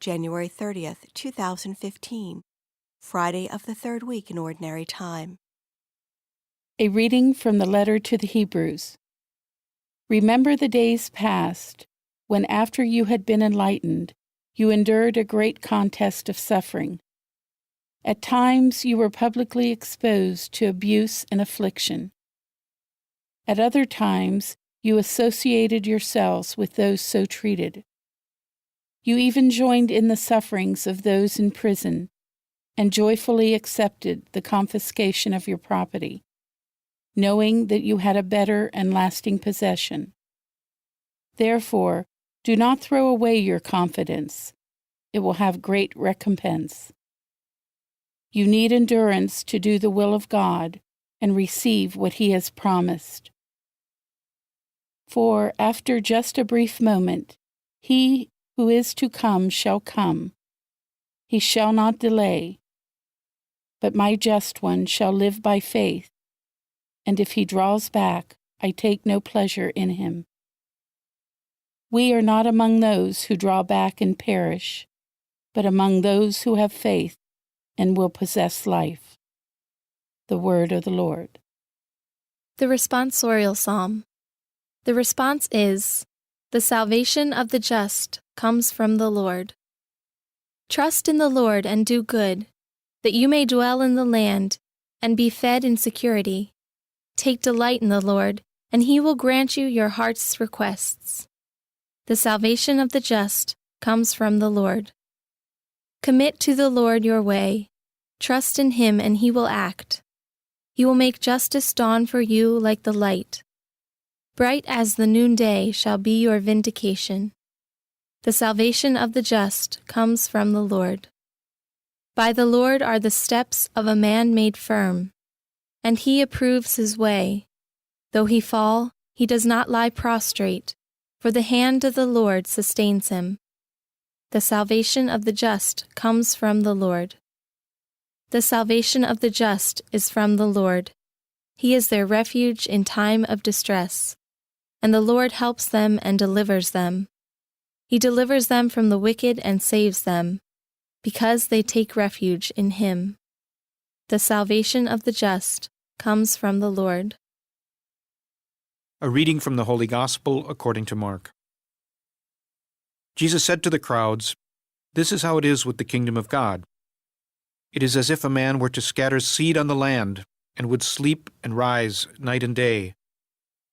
January 30th, 2015, Friday of the third week in Ordinary Time. A reading from the letter to the Hebrews. Remember the days past, when after you had been enlightened, you endured a great contest of suffering. At times you were publicly exposed to abuse and affliction. At other times you associated yourselves with those so treated. You even joined in the sufferings of those in prison and joyfully accepted the confiscation of your property, knowing that you had a better and lasting possession. Therefore, do not throw away your confidence. It will have great recompense. You need endurance to do the will of God and receive what He has promised. For after just a brief moment, He who is to come shall come. He shall not delay. But my just one shall live by faith, and if he draws back, I take no pleasure in him. We are not among those who draw back and perish, but among those who have faith and will possess life. The word of the Lord. The responsorial psalm. The response is, "The salvation of the just comes from the Lord." Trust in the Lord and do good, that you may dwell in the land and be fed in security. Take delight in the Lord, and He will grant you your heart's requests. The salvation of the just comes from the Lord. Commit to the Lord your way. Trust in Him, and He will act. He will make justice dawn for you like the light. Bright as the noonday shall be your vindication. The salvation of the just comes from the Lord. By the Lord are the steps of a man made firm, and He approves his way. Though he fall, he does not lie prostrate, for the hand of the Lord sustains him. The salvation of the just comes from the Lord. The salvation of the just is from the Lord. He is their refuge in time of distress, and the Lord helps them and delivers them. He delivers them from the wicked and saves them, because they take refuge in Him. The salvation of the just comes from the Lord. A reading from the Holy Gospel according to Mark. Jesus said to the crowds, "This is how it is with the kingdom of God. It is as if a man were to scatter seed on the land, and would sleep and rise night and day,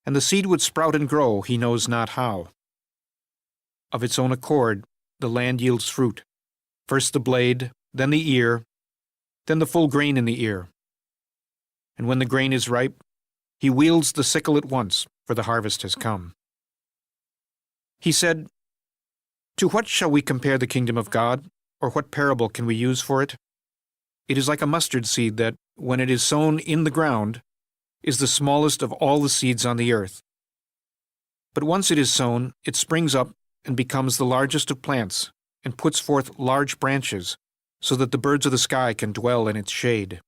and the seed would sprout and grow, he knows not how. Of its own accord, the land yields fruit, first the blade, then the ear, then the full grain in the ear. And when the grain is ripe, he wields the sickle at once, for the harvest has come." He said, "To what shall we compare the kingdom of God, or what parable can we use for it? It is like a mustard seed that, when it is sown in the ground, is the smallest of all the seeds on the earth. But once it is sown, it springs up and becomes the largest of plants, and puts forth large branches, so that the birds of the sky can dwell in its shade."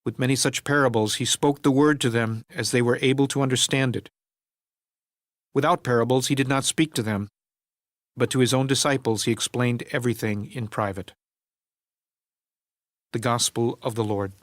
With many such parables he spoke the word to them as they were able to understand it. Without parables he did not speak to them, but to his own disciples he explained everything in private. The Gospel of the Lord.